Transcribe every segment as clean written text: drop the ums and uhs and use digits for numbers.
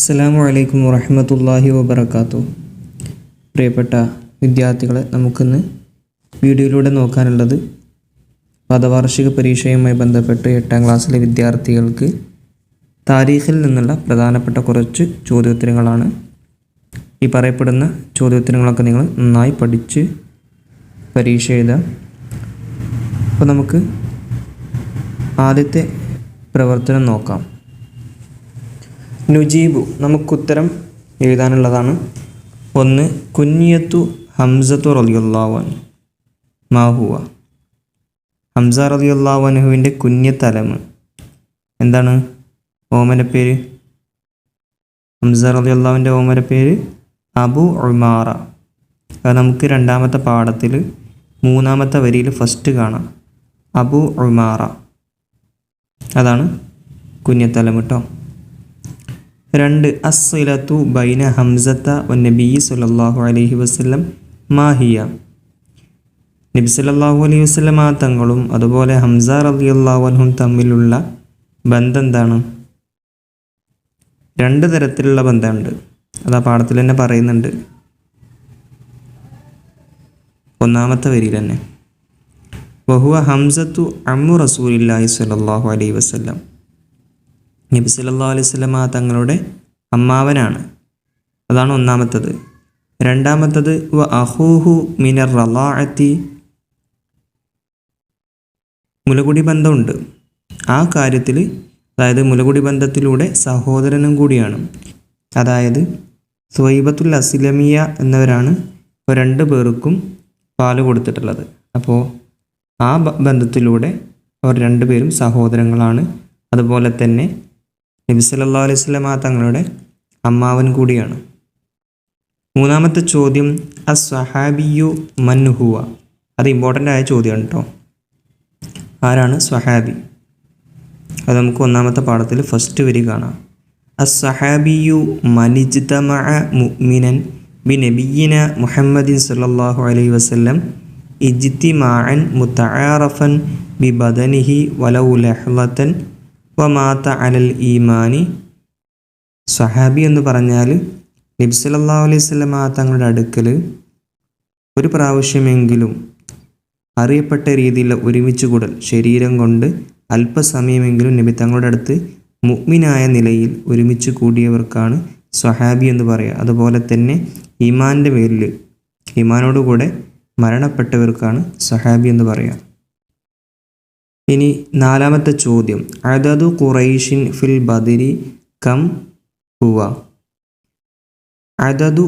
അസ്സലാമു അലൈക്കും വറഹ്മത്തുള്ളാഹി വബറകാതുഹു. പ്രിയപ്പെട്ട വിദ്യാർത്ഥികളെ, നമുക്കിന്ന് വീഡിയോയിലൂടെ നോക്കാനുള്ളത് പദവാർഷിക പരീക്ഷയുമായി ബന്ധപ്പെട്ട് 8ാം ക്ലാസ്സിലെ വിദ്യാർത്ഥികൾക്ക് താരീഖിൽ നിന്നുള്ള പ്രധാനപ്പെട്ട കുറച്ച് ചോദ്യോത്തരങ്ങളാണ്. ഈ പറയപ്പെടുന്ന ചോദ്യോത്തരങ്ങളൊക്കെ നിങ്ങൾ നന്നായി പഠിച്ച് പരീക്ഷ എഴുതാം. അപ്പോൾ നമുക്ക് ആദ്യത്തെ പ്രവർത്തനം നോക്കാം. നുജീബു, നമുക്കുത്തരം എഴുതാനുള്ളതാണ്. 1. കുഞ്ഞിയത്തു ഹംസത്തു റളിയല്ലാഹു അൻഹു മാ ഹുവ. ഹംസ റളിയല്ലാഹു അൻഹുവിൻ്റെ കുഞ്ഞത്തലമ് എന്താണ്? ഓമനപ്പേര്. ഹംസ റളിയല്ലാഹുവിൻ്റെ ഓമനപ്പേര് അബു ഉമാറ. അത് നമുക്ക് 2ാമത്തെ പാഠത്തിൽ 3ാമത്തെ വരിയിൽ ഫസ്റ്റ് കാണാം. അബു ഉമാറ, അതാണ് കുഞ്ഞത്തലം കേട്ടോ. 2. അസ്സിലത്തു ബൈന ഹംസത്ത വന്നബി സല്ലല്ലാഹു അലൈഹി വസല്ലം മാഹിയ. നബി സല്ലല്ലാഹു അലൈഹി വസല്ലം തങ്ങളും അതുപോലെ ഹംസ റളിയല്ലാഹു അൻഹു തമ്മിലുള്ള ബന്ധം എന്താണ്? 2 തരത്തിലുള്ള ബന്ധമുണ്ട്. അത് ആ പാഠത്തിൽ തന്നെ പറയുന്നുണ്ട്, 1ാമത്തെ വരിയിൽ തന്നെ. വഹുവ ഹംസത്തു അമ്മു റസൂലില്ലാഹി സ്വല്ലല്ലാഹു അലൈഹി വസല്ലം. നബി സല്ലല്ലാഹു അലൈഹി വസല്ലം തങ്ങളുടെ അമ്മാവനാണ്. അതാണ് 1ാമത്തത്. 2ാമത്തത് വ അഖൂഹു മിനർ റളാഅത്തി. മുലകുടി ബന്ധമുണ്ട്. ആ കാര്യത്തിൽ, അതായത് മുലകുടി ബന്ധത്തിലൂടെ സഹോദരനും കൂടിയാണ്. അതായത് സുവൈബത്തുൽ അസ്ലമിയ എന്നവരാണ് ഇപ്പോൾ 2 പേർക്കും പാല് കൊടുത്തിട്ടുള്ളത്. അപ്പോൾ ആ ബന്ധത്തിലൂടെ അവർ 2 പേരും സഹോദരങ്ങളാണ്. അതുപോലെ തന്നെ നബി സല്ലല്ലാഹു അലൈഹി വസല്ലം തങ്ങളുടെ അമ്മാവൻ കൂടിയാണ്. 3ാമത്തെ ചോദ്യം അസ്വഹാബിയു മൻ ഹുവ. അത് ഇമ്പോർട്ടൻ്റ് ആയ ചോദ്യമാണ് കേട്ടോ. ആരാണ് സ്വഹാബി? അത് നമുക്ക് 1ാമത്തെ പാഠത്തിൽ ഫസ്റ്റ് വരി കാണാം. അസ്വഹാബിയു മനിജ്തമഅ മുഅ്മിനൻ ബി നബിയിന മുഹമ്മദിൻ സല്ലല്ലാഹു അലൈഹി വസല്ലം ഇജ്തിമാഅൻ മുതആറഫൻ ബി ബദനിഹി വലൗ ലഹ്ളതൻ വമാത അലൽ ഈമാനി. സ്വഹാബി എന്ന് പറഞ്ഞാൽ നബി സല്ലല്ലാഹു അലൈഹി വസല്ലം തങ്ങളുടെ അടുക്കൽ ഒരു പ്രാവശ്യമെങ്കിലും അറിയപ്പെട്ട രീതിയിൽ ഒരുമിച്ച് കൂടൽ, ശരീരം കൊണ്ട് അല്പസമയമെങ്കിലും നബി തങ്ങളുടെ അടുത്ത് മുഅ്മിനായ നിലയിൽ ഒരുമിച്ച് കൂടിയവർക്കാണ് സ്വഹാബി എന്ന് പറയുക. അതുപോലെ തന്നെ ഈമാൻ്റെ പേരിൽ, ഈമാനോടുകൂടെ മരണപ്പെട്ടവർക്കാണ് സ്വഹാബി എന്ന് പറയുക. ഇനി 4ാമത്തെ ചോദ്യം അദദു ഖുറൈഷിൻ ഫിൽ ബദരി കം ഹുവ. അദദു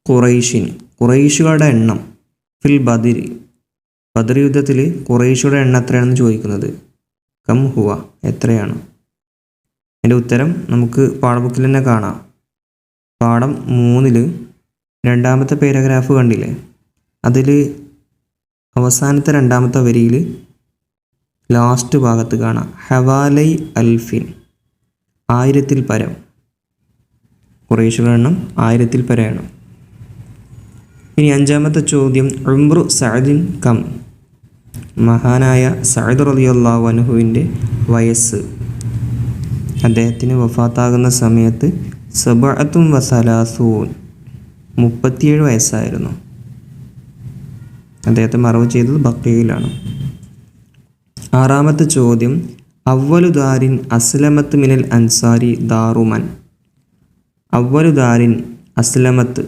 ഖുറൈഷിൻ, ഖുറൈശുകളുടെ എണ്ണം, ഫിൽ ബദരി, ബദർ യുദ്ധത്തിൽ ഖുറൈശുകളുടെ എണ്ണം എത്രയാണെന്ന് ചോദിക്കുന്നത്. കം ഹുവ, എത്രയാണ്? അതിൻ്റെ ഉത്തരം നമുക്ക് പാഠബുക്കിൽ തന്നെ കാണാം. പാഠം 3 2ാമത്തെ പാരഗ്രാഫ് കണ്ടില്ലേ? അതിൽ അവസാനത്തെ 2ാമത്തെ വരിയിൽ ലാസ്റ്റ് ഭാഗത്ത് കാണാം ഹവാലൈ അൽഫിൻ, 1000-ൽ പരം. ഖുറൈശുകളുടെ എണ്ണം 1000-ൽ പരമാണ്. ഇനി 5ാമത്തെ ചോദ്യം ഉംറു സഅദിൻ കം. മഹാനായ സഅദ് റളിയല്ലാഹു അൻഹുവിൻ്റെ വയസ്സ്, അദ്ദേഹത്തിന് വഫാത്താകുന്ന സമയത്ത് 37 37 വയസ്സായിരുന്നു. അദ്ദേഹത്തെ മറവ് ചെയ്തത് ബഖീയിലാണ്. 6ാമത്തെ ചോദ്യം അവ്വലു ദാരിൻ അസ്ലമത്ത് മിനൽ അൻസാരി ദാറുമൻ. അവ്വലു ദാരിൻ അസ്ലമത്ത്,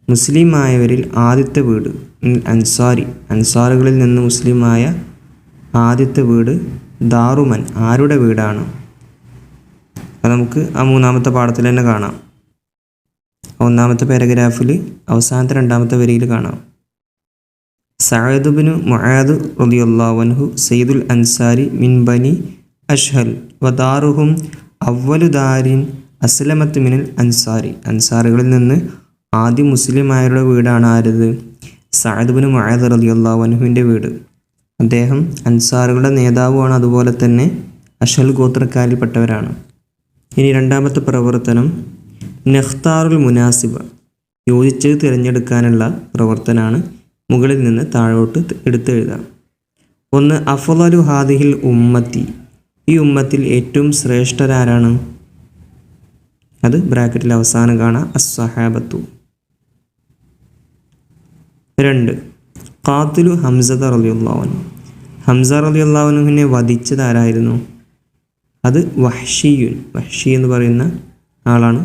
മുസ്ലിമായവരിൽ ആദ്യത്തെ വീട്, അൻസാരി, അൻസാറുകളിൽ നിന്ന് മുസ്ലിമായ ആദ്യത്തെ വീട് ദാറുമൻ, ആരുടെ വീടാണ്? അത് നമുക്ക് ആ 3ാമത്തെ പാഠത്തിൽ തന്നെ കാണാം. 1ാമത്തെ പാരഗ്രാഫിൽ അവസാനത്തെ 2ാമത്തെ വരിയിൽ കാണാം. സഅദ് ബിൻ മുആദ് റളിയല്ലാഹു അൻഹു സയ്യിദുൽ അൻസാരി മിൻ ബനി അഷ്ഹൽ വദാറുഹും അവ്വലു ദാരിൻ അസ്ലമത്ത് മിനൽ അൻസാരി. അൻസാറുകളിൽ നിന്ന് ആദ്യം മുസ്ലിമായവരുടെ വീടാണ് ആരത്? സഅദ് ബിൻ മുആദ് റളിയല്ലാഹു അൻഹുവിൻ്റെ വീട്. അദ്ദേഹം അൻസാറുകളുടെ നേതാവുമാണ്. അതുപോലെ തന്നെ അഷ്ഹൽ ഗോത്രക്കാരിൽപ്പെട്ടവരാണ്. ഇനി 2ാമത്തെ പ്രവർത്തനം നഖ്താറുൽ മുനാസിബ, യോജിച്ചത് തിരഞ്ഞെടുക്കാനുള്ള പ്രവർത്തനമാണ്. മുകളിൽ നിന്ന് താഴോട്ട് എടുത്തെഴുതാം. 1. അഫ്ളലു ഹാദിഹിൽ ഉമ്മത്തി, ഈ ഉമ്മത്തിൽ ഏറ്റവും ശ്രേഷ്ഠരാരാണ്? അത് ബ്രാക്കറ്റിൽ അവസാനം കാണാം അസ്സഹാബത്തു. 2 ഖാതിലു ഹംസത റളിയല്ലാഹു അൻഹു. ഹംസ റളിയല്ലാഹു അൻഹുവിനെ വധിച്ചത് ആരായിരുന്നു? അത് വഹ്ഷിയുൻ. വഹ്ഷി എന്ന് പറയുന്ന ആളാണ്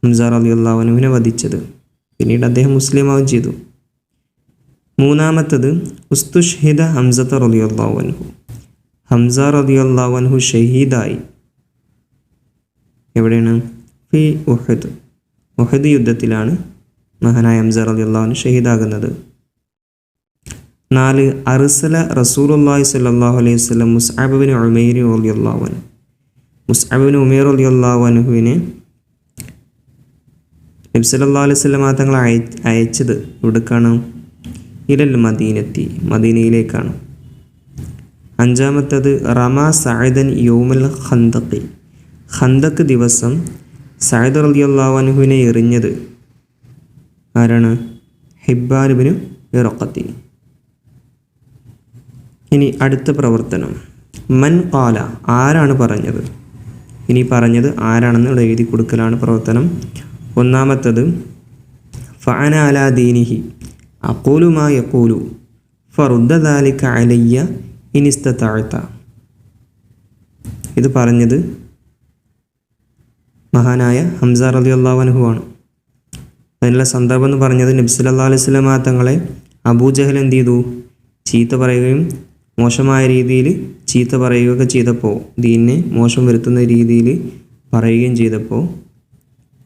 ഹംസ റളിയല്ലാഹു അൻഹുവിനെ വധിച്ചത്. പിന്നീട് അദ്ദേഹം മുസ്ലിമാവുകയും ചെയ്തു. 3 ഉസ്തുഷ്ഹിദ ഹംസത റളിയല്ലാഹു അൻഹു. ഹംസ റളിയല്ലാഹു അൻഹു ഷഹീദായി. എവിടെയാണ്? ഫി ഉഹദ്. ഉഹദ് യുദ്ധത്തിലാണ് മഹാനായ ഹംസ റളിയല്ലാഹു അൻഹു ഷഹീദാകുന്നത്. 4 അർസല റസൂലുള്ളാഹി സ്വല്ലല്ലാഹു അലൈഹി വസല്ലം മുസ്അബ് ബിൻ ഉമൈർ റളിയല്ലാഹു അൻഹു. മുസ്അബ് ബിൻ ഉമൈർ റളിയല്ലാഹു അൻഹുവിനെ നബി സല്ലല്ലാഹു അലൈഹി വസല്ലം തങ്ങൾ അയച്ചത് എവിടേക്കാണ്? ഇലൽ മദീനത്തി, മദീനയിലേക്കാണ്. 5 റമാ സഅദൻ യൗമൽ ഖന്ദഖി. ഖന്ദഖ് ദിവസം സഅദ് റളിയല്ലാഹു അൻഹുവിനെ എറിഞ്ഞത് ആരാണ്? ഹിബ്ബാൻ ബിൻ ഇറഖത്തി. ഇനി അടുത്ത പ്രവർത്തനം, മൻ ഖാല, ആരാണ് പറഞ്ഞത്? ഇനി പറഞ്ഞത് ആരാണെന്ന് ഇവിടെ എഴുതി കൊടുക്കലാണ് പ്രവർത്തനം. 1 ഫഅന അലാ ദീനിഹി അഖൂലു മാ യഖൂലു ഫറുദ്ദ ദാലിക അലയ്യ ഇൻ ഇസ്തതഅത. ഇത് പറഞ്ഞത് മഹാനായ ഹംസ റളിയല്ലാഹു അൻഹു ആണ്. അതിനുള്ള സന്ദർഭം എന്ന് പറഞ്ഞത് നബി സല്ലല്ലാഹു അലൈഹി വസല്ലം തങ്ങളെ അബൂജഹൽ എന്ത് ചെയ്തു? ചീത്ത പറയുകയും മോശമായ രീതിയിൽ ചീത്ത പറയുകയൊക്കെ ചെയ്തപ്പോൾ, ദീനിനെ മോശം വരുത്തുന്ന രീതിയിൽ പറയുകയും ചെയ്തപ്പോൾ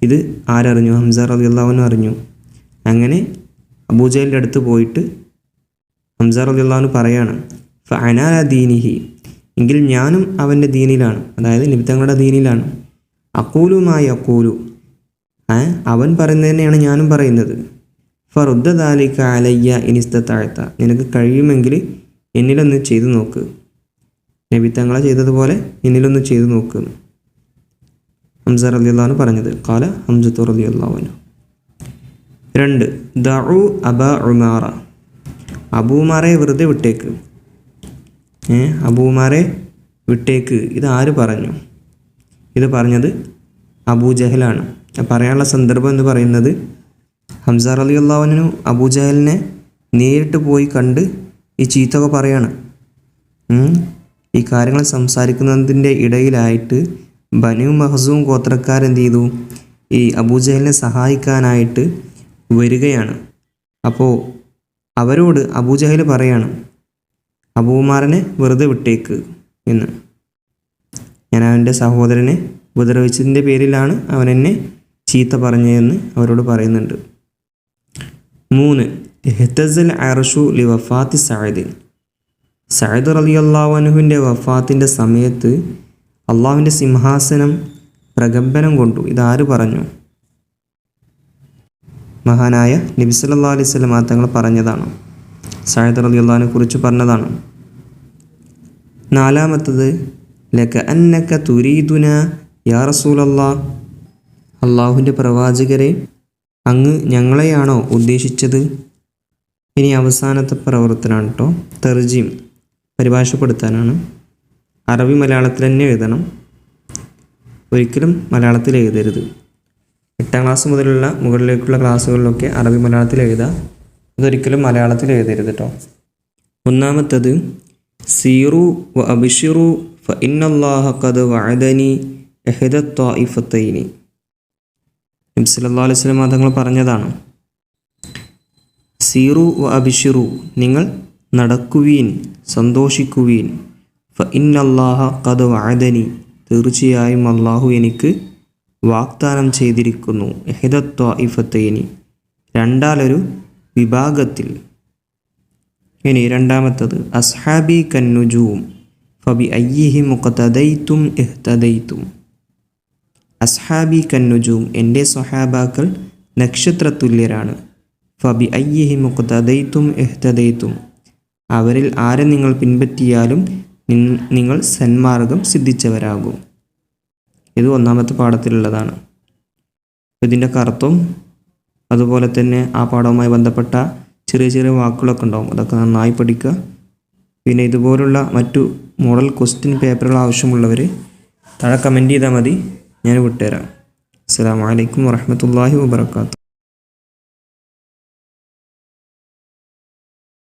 ഇത് ആരറിഞ്ഞു? ഹംസ റളിയല്ലാഹു അൻഹു അറിഞ്ഞു. അങ്ങനെ അബൂജഹലിൻ്റെ അടുത്ത് പോയിട്ട് ഹംസ റളിയല്ലാഹു അൻഹു പറയാണ്, ഫഅന അലാ ദീനിഹി, എങ്കിൽ ഞാനും അവൻ്റെ ദീനിലാണ്, അതായത് നബി തങ്ങളുടെ ദീനിലാണ്. അഖൂലു മാ യഖൂലു, അവൻ പറയുന്നത് തന്നെയാണ് ഞാനും പറയുന്നത്. ഫറുദ്ദ ദാലിക അലയ്യ ഇൻ ഇസ്തതഅത, നിനക്ക് കഴിയുമെങ്കിൽ എന്നിലൊന്ന് ചെയ്തു നോക്ക്, നബി തങ്ങളെ ചെയ്തതുപോലെ എന്നിലൊന്ന് ചെയ്തു നോക്ക് ഹംസ റളിയല്ലാഹു അൻഹു പറഞ്ഞത്. ഖാല ഹംസത്തു റളിയല്ലാഹു അൻഹു. 2 ദഉ അബാ ഉമാറ. അബൂമാറെ വെറുതെ വിട്ടേക്ക്. അബൂമാറെ വിട്ടേക്ക്. ഇത് ആര് പറഞ്ഞു? ഇത് പറഞ്ഞത് അബൂജഹലാണ്. പറയാനുള്ള സന്ദർഭം എന്ന് പറയുന്നത് ഹംസ റളിയല്ലാഹു അൻഹു അബൂജഹലിനെ നേരിട്ട് പോയി കണ്ട് ഈ ചീത്തൊക്കെ പറയാണ്. ഈ കാര്യങ്ങൾ സംസാരിക്കുന്നതിൻ്റെ ഇടയിലായിട്ട് ബനു മഖ്സൂം ഗോത്രക്കാരെന്ത് ചെയ്തു? ഈ അബൂജഹലിനെ സഹായിക്കാനായിട്ട് വരികയാണ്. അപ്പോൾ അവരോട് അബൂജഹൽ പറയാണ്, അബൂമാറിനെ വെറുതെ വിട്ടേക്ക് എന്ന്. ഞാൻ അവൻ്റെ സഹോദരനെ ഉപദ്രവിച്ചതിൻ്റെ പേരിലാണ് അവൻ എന്നെ ചീത്ത പറഞ്ഞതെന്ന് അവരോട് പറയുന്നുണ്ട്. 3 ഇഹ്തസൽ അർഷു ലി വഫാത്തി സഅദ്. സഅദ് റളിയല്ലാഹു അൻഹുവിൻ്റെ വഫാത്തിൻ്റെ സമയത്ത് അള്ളാഹുവിൻ്റെ സിംഹാസനം പ്രകമ്പനം കൊണ്ടു. ഇതാര് പറഞ്ഞു? മഹാനായ നബി സല്ലല്ലാഹു അലൈഹി വസല്ലം തങ്ങൾ പറഞ്ഞതാണ്. സഅദ് റളിയല്ലാഹു അൻഹുവിനെ കുറിച്ച് പറഞ്ഞതാണ്. 4 ലക അന്നക തുരീദുന യാ റസൂലല്ലാഹ്. അള്ളാഹുവിൻ്റെ പ്രവാചകരെ, അങ്ങ് ഞങ്ങളെയാണോ ഉദ്ദേശിച്ചത്? ഇനി അവസാനത്തെ പ്രവർത്തനമാണ് കേട്ടോ. തർജീം, പരിഭാഷപ്പെടുത്താനാണ്. അറബി മലയാളത്തിൽ തന്നെ എഴുതണം, ഒരിക്കലും മലയാളത്തിൽ എഴുതരുത്. 8ാം ക്ലാസ് മുതലുള്ള മുകളിലേക്കുള്ള ക്ലാസ്സുകളിലൊക്കെ അറബി മലയാളത്തിൽ എഴുതാം, ഇതൊരിക്കലും മലയാളത്തിൽ എഴുതരുത് കേട്ടോ. 1 സീറു വ അബ്ശിറു ഫ ഇന്നല്ലാഹ ഖദ് വഅദനി ഇഹ്ദ ത്വായിഫത്തൈനി. നബി സല്ലല്ലാഹു അലൈഹി വസല്ലം തങ്ങൾ പറഞ്ഞതാണ്, സീറു വ അബ്ശിറു, നിങ്ങൾ നടക്കുവീൻ, സന്തോഷിക്കുവീൻ. ഫ ഇന്നല്ലാഹ ഖദ് വഅദനി, തീർച്ചയായും അള്ളാഹു എനിക്ക് വാഗ്ദാനം ചെയ്തിരിക്കുന്നു. ഇഹ്ദ ത്വായിഫത്തൈനി, രണ്ടാലൊരു വിഭാഗത്തിൽ. ഇനി 2 അസ്ഹാബി കന്നുജൂം ഫബി അയ്യിഹിം മുഖ്തദൈതും ഇഹ്തദൈതും. അസ്ഹാബി കന്നുജൂം, എൻ്റെ സ്വഹാബാക്കൾ നക്ഷത്രതുല്യരാണ്. ഫബി അയ്യിഹിം മുഖ്തദൈതും ഇഹ്തദൈതും, അവരിൽ ആരെ നിങ്ങൾ പിൻപറ്റിയാലും നിങ്ങൾ സന്മാർഗം സിദ്ധിച്ചവരാകും. ഇത് 1ാമത്തെ പാഠത്തിലുള്ളതാണ്. ഇതിൻ്റെ അർത്ഥം അതുപോലെ തന്നെ ആ പാഠവുമായി ബന്ധപ്പെട്ട ചെറിയ ചെറിയ വാക്കുകളൊക്കെ ഉണ്ടാവും, അതൊക്കെ നന്നായി പഠിക്കുക. പിന്നെ ഇതുപോലുള്ള മറ്റു മോഡൽ ക്വസ്റ്റ്യൻ പേപ്പറുകൾ ആവശ്യമുള്ളവർ താഴെ കമൻറ്റ് ചെയ്താൽ മതി, ഞാൻ വിട്ടുതരാം. അസ്സലാമു അലൈക്കും വറഹ്മത്തുള്ളാഹി വബറകാതുഹു.